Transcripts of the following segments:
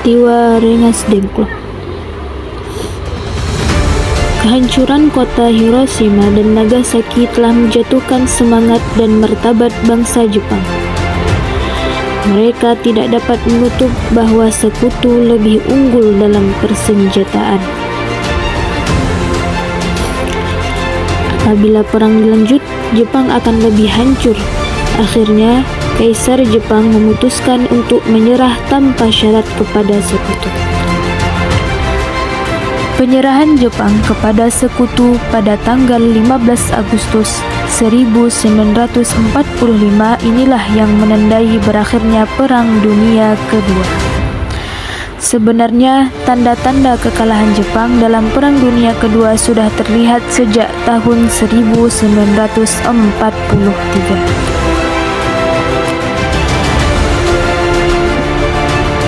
peristiwa Rengas Dengklok. Kehancuran kota Hiroshima dan Nagasaki telah menjatuhkan semangat dan martabat bangsa Jepang. Mereka tidak dapat menutup bahwa sekutu lebih unggul dalam persenjataan. Apabila perang dilanjut, Jepang akan lebih hancur. Akhirnya, Kaisar Jepang memutuskan untuk menyerah tanpa syarat kepada sekutu. Penyerahan Jepang kepada sekutu pada tanggal 15 Agustus 1945 inilah yang menandai berakhirnya Perang Dunia Kedua. Sebenarnya, tanda-tanda kekalahan Jepang dalam Perang Dunia Kedua sudah terlihat sejak tahun 1943.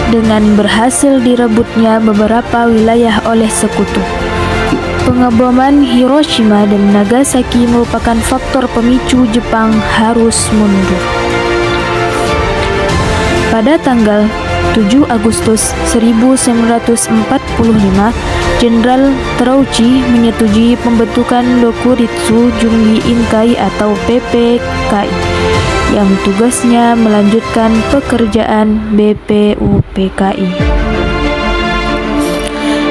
Dengan berhasil direbutnya beberapa wilayah oleh sekutu. Pengeboman Hiroshima dan Nagasaki merupakan faktor pemicu Jepang harus mundur. Pada tanggal 7 Agustus 1945, Jenderal Terauchi menyetujui pembentukan Dokuritsu Jumbi Inkai atau PPKI yang tugasnya melanjutkan pekerjaan BPUPKI.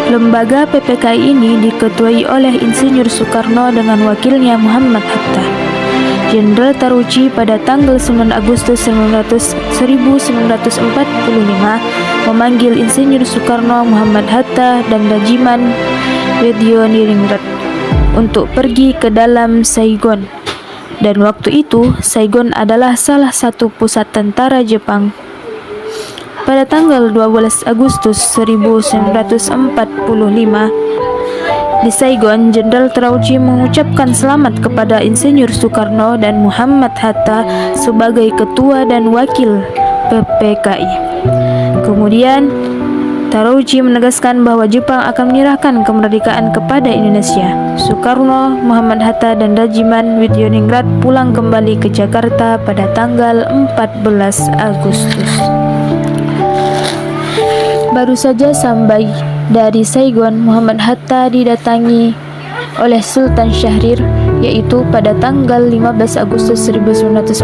Lembaga PPKI ini diketuai oleh Insinyur Soekarno dengan wakilnya Muhammad Hatta. Jenderal Terauchi pada tanggal 9 Agustus 1945 memanggil Insinyur Soekarno, Muhammad Hatta, dan Rajiman Wedioningrat untuk pergi ke dalam Saigon. Dan waktu itu, Saigon adalah salah satu pusat tentara Jepang. Pada tanggal 12 Agustus 1945, di Saigon, Jenderal Terauchi mengucapkan selamat kepada Insinyur Soekarno dan Muhammad Hatta sebagai ketua dan wakil PPKI. Kemudian, Terauchi menegaskan bahwa Jepang akan menyerahkan kemerdekaan kepada Indonesia. Soekarno, Muhammad Hatta, dan Rajiman Widioningrat pulang kembali ke Jakarta pada tanggal 14 Agustus. Baru saja sampai dari Saigon, Muhammad Hatta didatangi oleh Sultan Syahrir, yaitu pada tanggal 15 Agustus 1945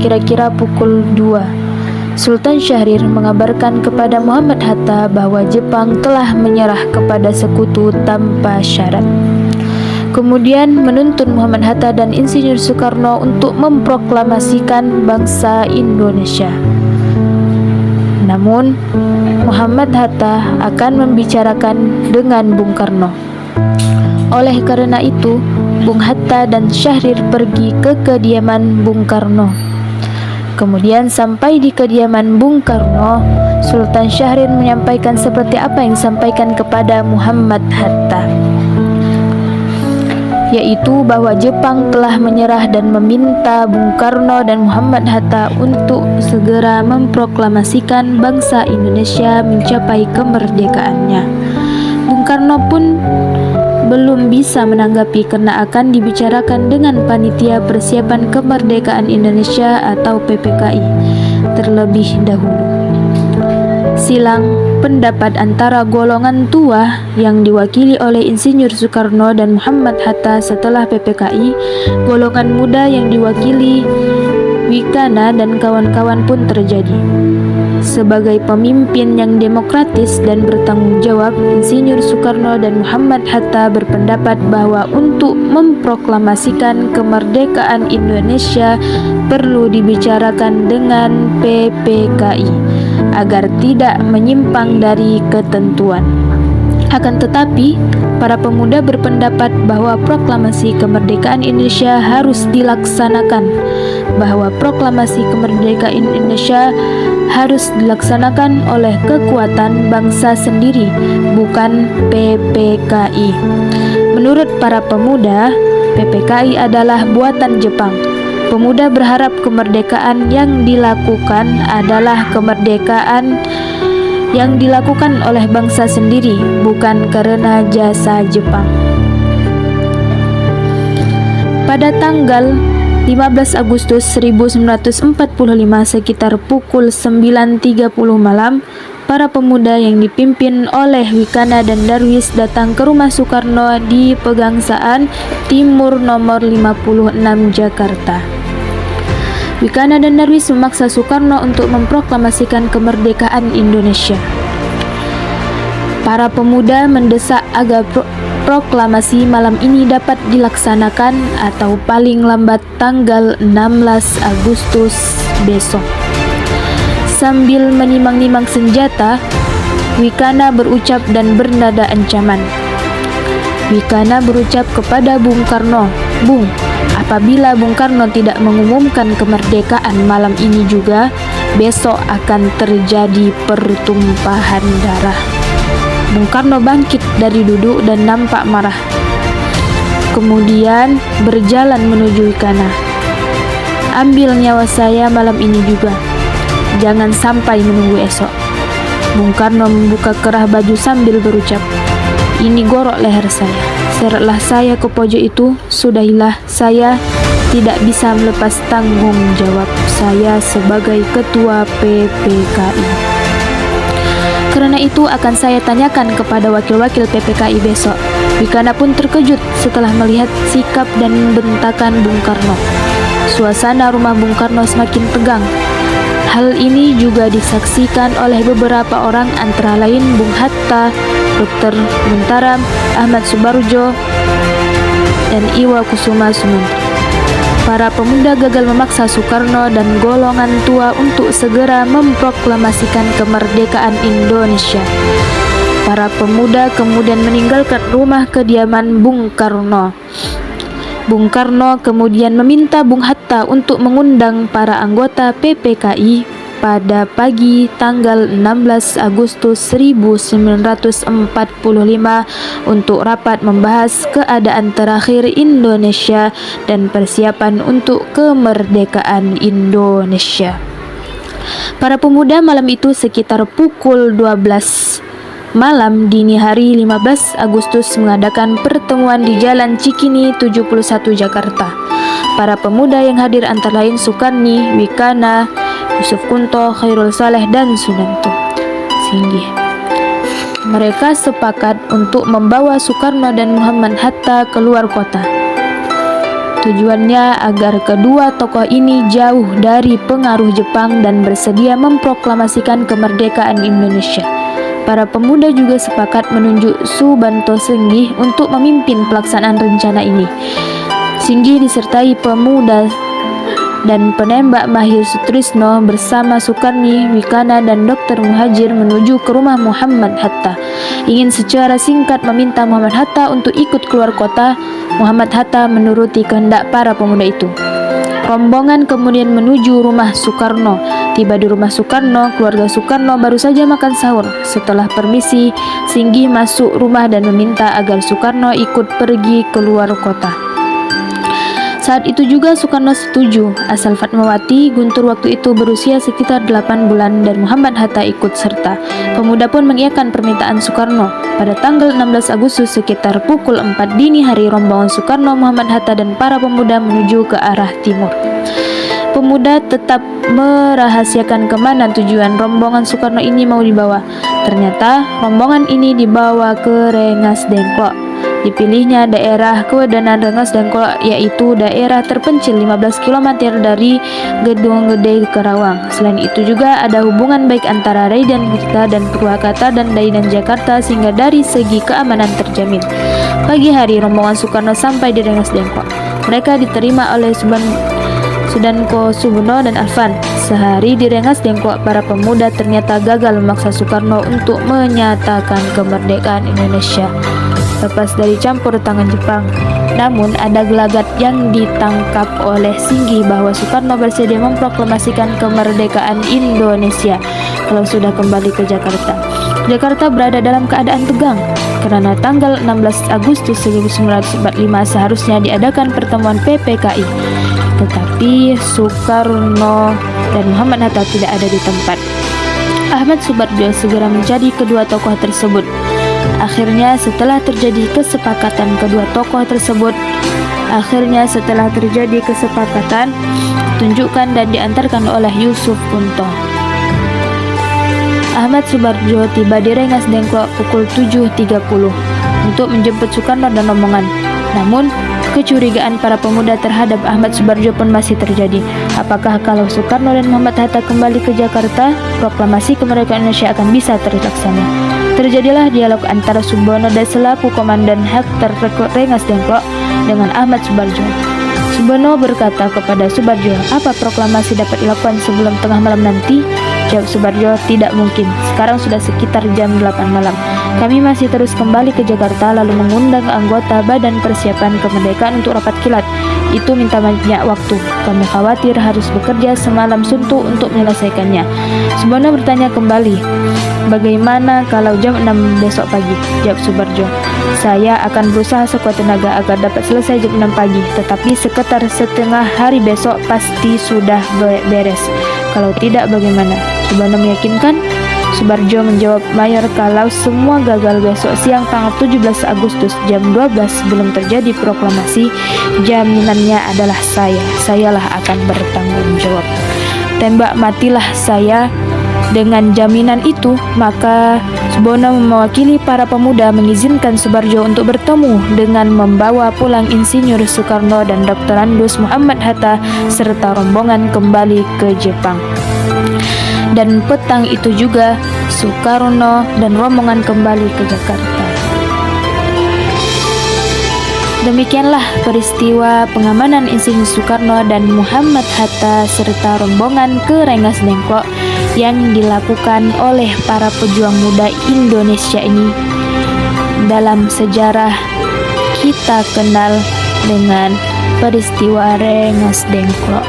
kira-kira pukul 2. Sultan Syahrir mengabarkan kepada Muhammad Hatta bahwa Jepang telah menyerah kepada sekutu tanpa syarat. Kemudian menuntun Muhammad Hatta dan Insinyur Soekarno untuk memproklamasikan bangsa Indonesia. Namun, Muhammad Hatta akan membicarakan dengan Bung Karno. Oleh karena itu, Bung Hatta dan Syahrir pergi ke kediaman Bung Karno. Kemudian sampai di kediaman Bung Karno, Sultan Syahrir menyampaikan seperti apa yang disampaikan kepada Muhammad Hatta, yaitu bahwa Jepang telah menyerah dan meminta Bung Karno dan Muhammad Hatta untuk segera memproklamasikan bangsa Indonesia mencapai kemerdekaannya. Bung Karno pun belum bisa menanggapi karena akan dibicarakan dengan Panitia Persiapan Kemerdekaan Indonesia atau PPKI terlebih dahulu. Silang pendapat antara golongan tua yang diwakili oleh Insinyur Soekarno dan Muhammad Hatta setelah PPKI, golongan muda yang diwakili Wikana dan kawan-kawan pun terjadi. Sebagai pemimpin yang demokratis dan bertanggung jawab, Insinyur Soekarno dan Muhammad Hatta berpendapat bahwa untuk memproklamasikan kemerdekaan Indonesia perlu dibicarakan dengan PPKI agar tidak menyimpang dari ketentuan. Akan tetapi, para pemuda berpendapat bahwa proklamasi kemerdekaan Indonesia harus dilaksanakan, bahwa proklamasi kemerdekaan Indonesia harus dilaksanakan oleh kekuatan bangsa sendiri, bukan PPKI. Menurut para pemuda, PPKI adalah buatan Jepang. Pemuda berharap kemerdekaan yang dilakukan adalah kemerdekaan yang dilakukan oleh bangsa sendiri, bukan karena jasa Jepang. Pada tanggal 15 Agustus 1945 sekitar pukul 9.30 malam, para pemuda yang dipimpin oleh Wikana dan Darwis datang ke rumah Soekarno di Pegangsaan Timur nomor 56 Jakarta. Wikana dan Darwis memaksa Soekarno untuk memproklamasikan kemerdekaan Indonesia. Para pemuda mendesak agar proklamasi malam ini dapat dilaksanakan atau paling lambat tanggal 16 Agustus besok. Sambil menimang-nimang senjata, Wikana berucap dan bernada ancaman. Wikana berucap kepada Bung Karno, "Bung, apabila Bung Karno tidak mengumumkan kemerdekaan malam ini juga, besok akan terjadi pertumpahan darah." Bung Karno bangkit dari duduk dan nampak marah. Kemudian berjalan menuju Wikana. "Ambil nyawa saya malam ini juga. Jangan sampai menunggu esok." Bung Karno membuka kerah baju sambil berucap, "Ini gorok leher saya. Seretlah saya ke pojok itu. Sudahilah, saya tidak bisa melepas tanggung jawab saya sebagai ketua PPKI. Karena itu akan saya tanyakan kepada wakil-wakil PPKI besok." Wikana pun terkejut setelah melihat sikap dan bentakan Bung Karno. Suasana rumah Bung Karno semakin tegang. Hal ini juga disaksikan oleh beberapa orang, antara lain Bung Hatta, Dr. Muntaram, Ahmad Subarjo, dan Iwa Kusuma Sumantri. Para pemuda gagal memaksa Soekarno dan golongan tua untuk segera memproklamasikan kemerdekaan Indonesia. Para pemuda kemudian meninggalkan rumah kediaman Bung Karno. Bung Karno kemudian meminta Bung Hatta untuk mengundang para anggota PPKI pada pagi tanggal 16 Agustus 1945 untuk rapat membahas keadaan terakhir Indonesia dan persiapan untuk kemerdekaan Indonesia. Para pemuda malam itu sekitar pukul 12 malam dini hari 15 Agustus mengadakan pertemuan di Jalan Cikini 71 Jakarta. Para pemuda yang hadir antara lain Sukarni, Wikana, Yusuf Kunto, Khairul Saleh, dan Sunanto Singgih. Mereka sepakat untuk membawa Soekarno dan Muhammad Hatta keluar kota. Tujuannya agar kedua tokoh ini jauh dari pengaruh Jepang dan bersedia memproklamasikan kemerdekaan Indonesia. Para pemuda juga sepakat menunjuk Subanto Singgih untuk memimpin pelaksanaan rencana ini. Singgih disertai pemuda dan penembak mahir Sutrisno bersama Sukarni, Wikana, dan Dr. Muhajir menuju ke rumah Muhammad Hatta. Ingin secara singkat meminta Muhammad Hatta untuk ikut keluar kota. Muhammad Hatta menuruti kehendak para pemuda itu. Rombongan kemudian menuju rumah Soekarno. Tiba di rumah Soekarno, keluarga Soekarno baru saja makan sahur. Setelah permisi, Singgih masuk rumah dan meminta agar Soekarno ikut pergi keluar kota. Saat itu juga Soekarno setuju, asal Fatmawati Guntur waktu itu berusia sekitar 8 bulan dan Muhammad Hatta ikut serta. Pemuda pun mengiyakan permintaan Soekarno. Pada tanggal 16 Agustus sekitar pukul 4 dini hari, rombongan Soekarno, Muhammad Hatta, dan para pemuda menuju ke arah timur. Pemuda tetap merahasiakan kemana tujuan rombongan Soekarno ini mau dibawa. Ternyata rombongan ini dibawa ke Rengas Dengklok. Dipilihnya daerah kewedanan Rengas Dengklok, yaitu daerah terpencil 15 km dari Gedung Gede Karawang. Selain itu juga ada hubungan baik antara Raidan Tirta dan Purwakarta dan Daidan Jakarta, sehingga dari segi keamanan terjamin. Pagi hari rombongan Soekarno sampai di Rengas Dengklok. Mereka diterima oleh Sudanko Subono dan Alvan. Sehari di Rengas Dengklok, para pemuda ternyata gagal memaksa Soekarno untuk menyatakan kemerdekaan Indonesia lepas dari campur tangan Jepang. Namun ada gelagat yang ditangkap oleh Singgih bahwa Soekarno bersedia memproklamasikan kemerdekaan Indonesia kalau sudah kembali ke Jakarta. Jakarta berada dalam keadaan tegang karena tanggal 16 Agustus 1945 seharusnya diadakan pertemuan PPKI, tetapi Soekarno dan Muhammad Hatta tidak ada di tempat. Ahmad Subarjo segera mencari kedua tokoh tersebut. Akhirnya setelah terjadi kesepakatan tunjukkan dan diantarkan oleh Yusuf Kunto. Ahmad Soebardjo tiba di Rengas Dengklok pukul 7.30 untuk menjemput Soekarno dan rombongan. Namun, kecurigaan para pemuda terhadap Ahmad Soebardjo pun masih terjadi. Apakah kalau Soekarno dan Muhammad Hatta kembali ke Jakarta, proklamasi kemerdekaan Indonesia akan bisa terlaksana? Terjadilah dialog antara Subono dan selaku Komandan Hektar Rengas Dengklok dengan Ahmad Soebardjo. Subono berkata kepada Soebardjo, "Apa proklamasi dapat dilakukan sebelum tengah malam nanti?" Jawab Soebardjo, "Tidak mungkin. Sekarang sudah sekitar jam 8 malam. Kami masih terus kembali ke Jakarta lalu mengundang anggota Badan Persiapan Kemerdekaan untuk rapat kilat. Itu minta banyak waktu. Kami khawatir harus bekerja semalam suntuk untuk menyelesaikannya." Subono bertanya kembali, "Bagaimana kalau jam 6 besok pagi?" Jawab Soebardjo, "Saya akan berusaha sekuat tenaga agar dapat selesai jam 6 pagi, tetapi sekitar setengah hari besok pasti sudah beres. Kalau tidak bagaimana?" Subono meyakinkan. Soebardjo menjawab, "Mayor, kalau semua gagal besok siang tanggal 17 Agustus jam 12 belum terjadi proklamasi, jaminannya adalah saya. Sayalah akan bertanggung jawab. Tembak matilah saya." Dengan jaminan itu, maka Subono mewakili para pemuda mengizinkan Soebardjo untuk bertemu dengan membawa pulang Insinyur Soekarno dan Dr. Andes Muhammad Hatta serta rombongan kembali ke Jepang. Dan petang itu juga Soekarno dan rombongan kembali ke Jakarta. Demikianlah peristiwa pengamanan Insinyur Soekarno dan Muhammad Hatta serta rombongan ke Rengas Dengklok yang dilakukan oleh para pejuang muda Indonesia ini. Dalam sejarah kita kenal dengan peristiwa Rengas Dengklok.